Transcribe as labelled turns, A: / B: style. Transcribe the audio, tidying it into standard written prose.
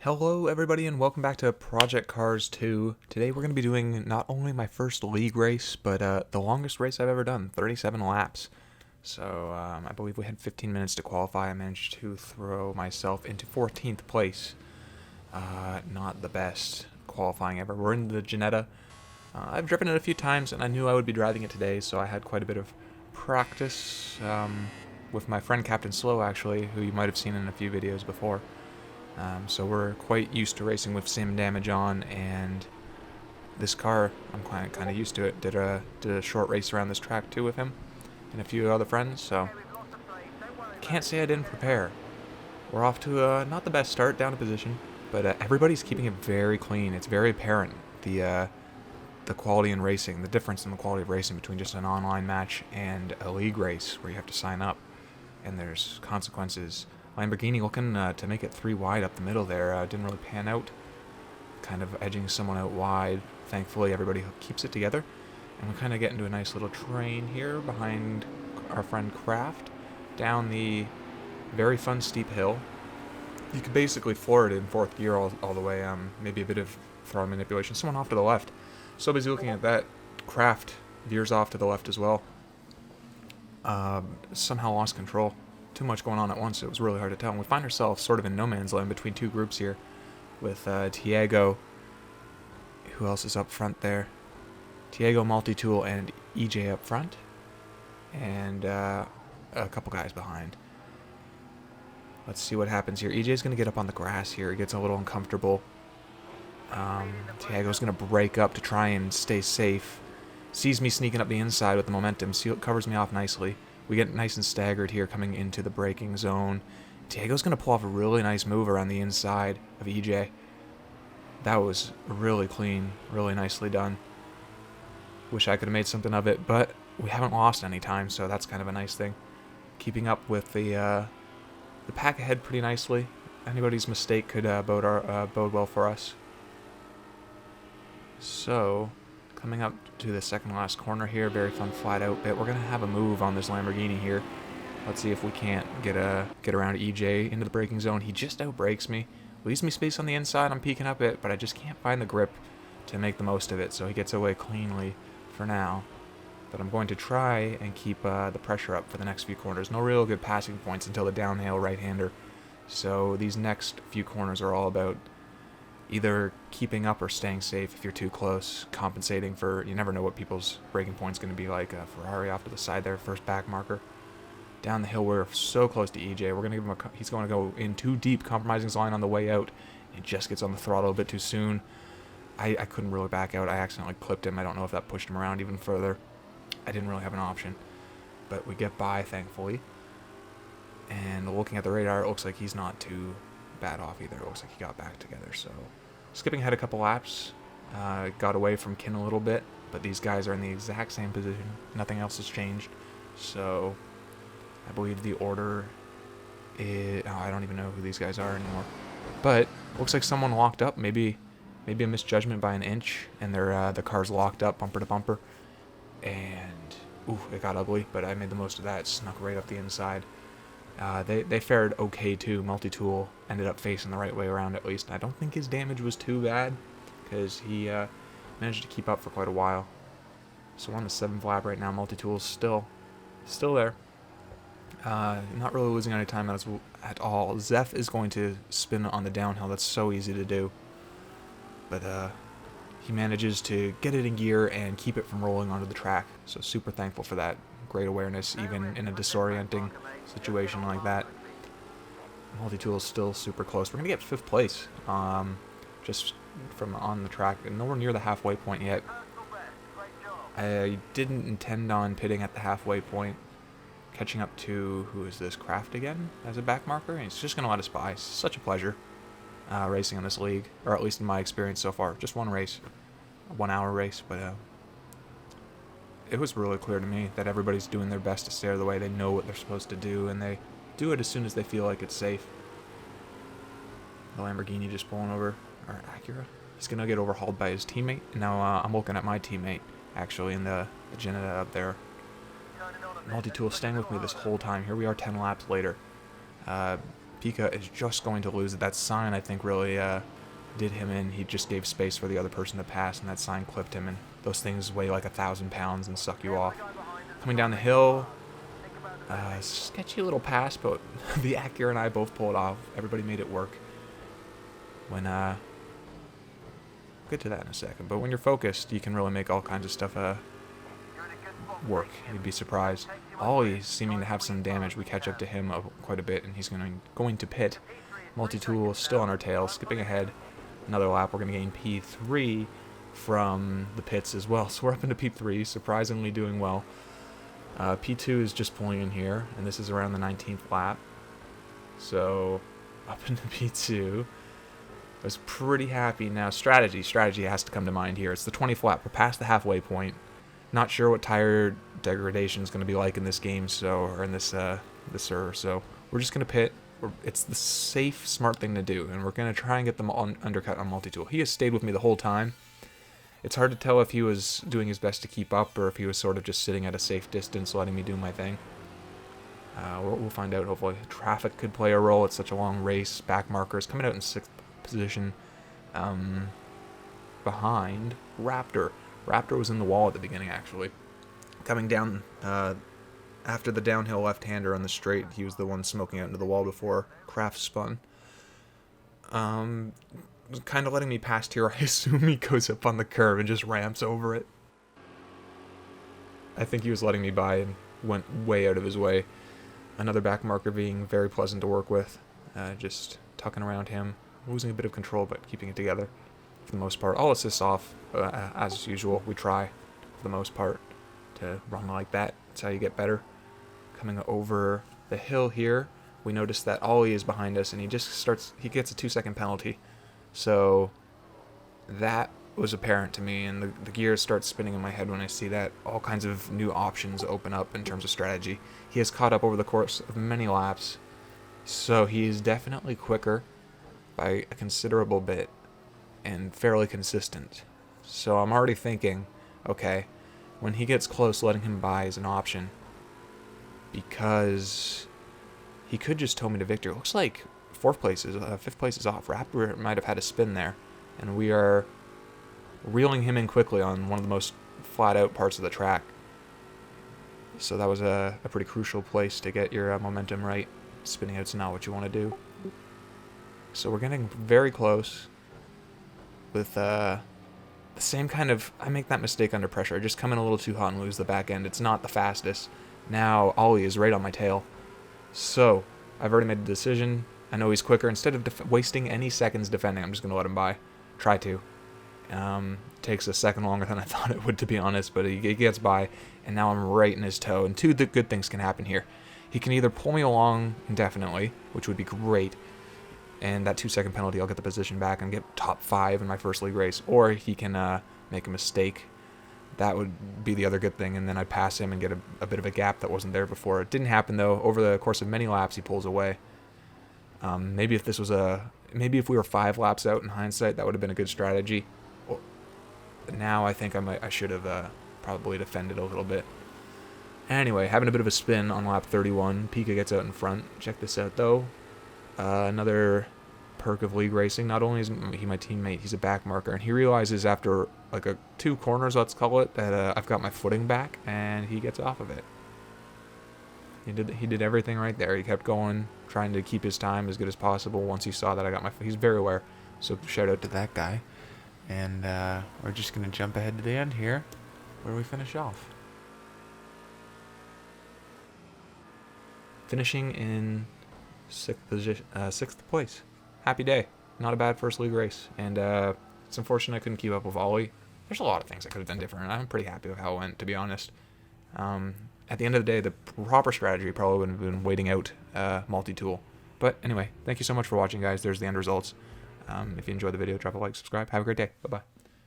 A: Hello everybody and welcome back to Project Cars 2. Today we're going to be doing not only my first league race, but the longest race I've ever done, 37 laps. So I believe we had 15 minutes to qualify. I managed to throw myself into 14th place. Not the best qualifying ever. We're in the Ginetta. I've driven it a few times and I knew I would be driving it today, so I had quite a bit of practice with my friend Captain Slow actually, who you might have seen in a few videos before. So we're quite used to racing with sim damage on, and this car, I'm kind of used to it. Did a short race around this track too with him and a few other friends, so can't say I didn't prepare. We're off to not the best start, down to position, but everybody's keeping it very clean. It's very apparent the quality in racing, the difference in the quality of racing between just an online match and a league race where you have to sign up and there's consequences. Lamborghini looking to make it 3 wide up the middle there. Didn't really pan out. Kind of edging someone out wide. Thankfully, everybody keeps it together. And we kind of get into a nice little train here behind our friend Kraft. Down the very fun steep hill. You could basically floor it in 4th gear all the way. Maybe a bit of throttle manipulation. Someone off to the left. So busy looking at that, Kraft veers off to the left as well. Somehow lost control. Too much going on at once, it was really hard to tell. And we find ourselves sort of in no man's land between two groups here with Tiago. Who else is up front there? Tiago, Multi-Tool, and EJ up front. And a couple guys behind. Let's see what happens here. EJ's going to get up on the grass here. He gets a little uncomfortable. Tiago's going to break up to try and stay safe. Sees me sneaking up the inside with the momentum. Covers me off nicely. We get nice and staggered here coming into the braking zone. Diego's going to pull off a really nice move around the inside of EJ. That was really clean, really nicely done. Wish I could have made something of it, but we haven't lost any time, so that's kind of a nice thing. Keeping up with the pack ahead pretty nicely. Anybody's mistake could bode well for us. So, coming up to the second last corner here, very fun flat out bit. We're going to have a move on this Lamborghini here. Let's see if we can't get around EJ into the braking zone. He just outbrakes me. Leaves me space on the inside. I'm peeking up it, but I just can't find the grip to make the most of it. So he gets away cleanly for now. But I'm going to try and keep the pressure up for the next few corners. No real good passing points until the downhill right-hander. So these next few corners are all about either keeping up or staying safe if you're too close, compensating for, you never know what people's braking point's going to be like. Ferrari off to the side there, first back marker. Down the hill, we're so close to EJ. We're going to give him he's going to go in too deep, compromising his line on the way out. He just gets on the throttle a bit too soon. I couldn't really back out. I accidentally clipped him. I don't know if that pushed him around even further. I didn't really have an option. But we get by, thankfully. And looking at the radar, it looks like he's not too bad off either. It looks like he got back together. So skipping ahead a couple laps, got away from Kin a little bit, but these guys are in the exact same position. Nothing else has changed. So I believe the order is, I don't even know who these guys are anymore. But looks like someone locked up. Maybe a misjudgment by an inch, and the car's locked up bumper to bumper. And ooh, it got ugly, but I made the most of that. It snuck right up the inside. They fared okay too. Multi-Tool ended up facing the right way around at least. I don't think his damage was too bad because he managed to keep up for quite a while. So we're on the 7th lap right now. Multi-Tool's still there. Not really losing any time at all. Zeph is going to spin on the downhill. That's so easy to do. But he manages to get it in gear and keep it from rolling onto the track. So super thankful for that. Great awareness even in a disorienting situation like that. Multi-Tool is still super close. We're going to get 5th place just from on the track. Nowhere near the halfway point yet. I didn't intend on pitting at the halfway point. Catching up to, who is this, Kraft again as a back marker? And he's just going to let us by. It's such a pleasure racing in this league, or at least in my experience so far. Just one race, a 1 hour race, but it was really clear to me that everybody's doing their best to stay out of the way. They know what they're supposed to do, and they do it as soon as they feel like it's safe. The Lamborghini just pulling over, or Acura. He's going to get overhauled by his teammate. And now I'm looking at my teammate, actually, in the Ginetta up there. Multi-Tool staying with me this whole time. Here we are 10 laps later. Pika is just going to lose it. That sign, I think, really did him in. He just gave space for the other person to pass, and that sign clipped him, and those things weigh like 1,000 pounds and suck you off. Coming down the hill, sketchy little pass, but the Acura and I both pulled it off. Everybody made it work. When, we'll get to that in a second, but when you're focused, you can really make all kinds of stuff work. You'd be surprised. Ollie's seeming to have some damage. We catch up to him quite a bit, and he's going to pit. Multi-tool still on our tail, skipping ahead another lap. We're going to gain P3 from the pits as well. So we're up into P3, surprisingly doing well. P2 is just pulling in here, and this is around the 19th lap. So up into P2. I was pretty happy. Now strategy has to come to mind here. It's the 20th lap. We're past the halfway point. Not sure what tire degradation is going to be like in this game, or in this server. So we're just going to pit. It's the safe, smart thing to do, and we're going to try and get them on undercut on multi-tool. He has stayed with me the whole time. It's hard to tell if he was doing his best to keep up, or if he was sort of just sitting at a safe distance, letting me do my thing. We'll find out, hopefully. Traffic could play a role. It's such a long race. Back markers coming out in 6th position behind Raptor. Raptor was in the wall at the beginning, actually. Coming down after the downhill left-hander on the straight, he was the one smoking out into the wall before Kraft spun. Kind of letting me past here. I assume he goes up on the curve and just ramps over it. I think he was letting me by and went way out of his way. Another back marker being very pleasant to work with. Just tucking around him. Losing a bit of control, but keeping it together for the most part. All assists off, as usual. We try, for the most part, to run like that. That's how you get better. Coming over the hill here, we notice that Ollie is behind us, and he gets a 2-second penalty. So that was apparent to me, and the gears start spinning in my head when I see that. All kinds of new options open up in terms of strategy. He has caught up over the course of many laps, so he is definitely quicker by a considerable bit and fairly consistent. So I'm already thinking, okay, when he gets close, letting him by is an option, because he could just tow me to victory. It looks like 5th place is off. Raptor might have had a spin there, and we are reeling him in quickly on one of the most flat out parts of the track. So that was a pretty crucial place to get your momentum right. Spinning out's not what you want to do. So we're getting very close with the same kind of... I make that mistake under pressure. I just come in a little too hot and lose the back end. It's not the fastest. Now Ollie is right on my tail. So I've already made the decision. I know he's quicker. Instead of wasting any seconds defending, I'm just going to let him by. Try to. Takes a second longer than I thought it would, to be honest, but he gets by, and now I'm right in his toe. And two good things can happen here. He can either pull me along indefinitely, which would be great, and that 2-second penalty, I'll get the position back and get top 5 in my first league race, or he can make a mistake. That would be the other good thing, and then I'd pass him and get a bit of a gap that wasn't there before. It didn't happen, though. Over the course of many laps, he pulls away. Maybe if we were 5 laps out in hindsight, that would have been a good strategy. Now I think I should have probably defended a little bit. Anyway, having a bit of a spin on lap 31. Pika gets out in front. Check this out, though. Another perk of league racing. Not only is he my teammate, he's a back marker, and he realizes after like 2 corners, let's call it, that I've got my footing back, and he gets off of it. He did everything right there. He kept going, trying to keep his time as good as possible. Once he saw that I got my... He's very aware. So shout out to that guy. And we're just going to jump ahead to the end here, where we finish off. Finishing in 6th place. Happy day. Not a bad first league race. And it's unfortunate I couldn't keep up with Ollie. There's a lot of things I could have done different. I'm pretty happy with how it went, to be honest. At the end of the day, the proper strategy probably would have been waiting out multi-tool. But anyway, thank you so much for watching, guys. There's the end results. If you enjoyed the video, drop a like, subscribe. Have a great day. Bye-bye.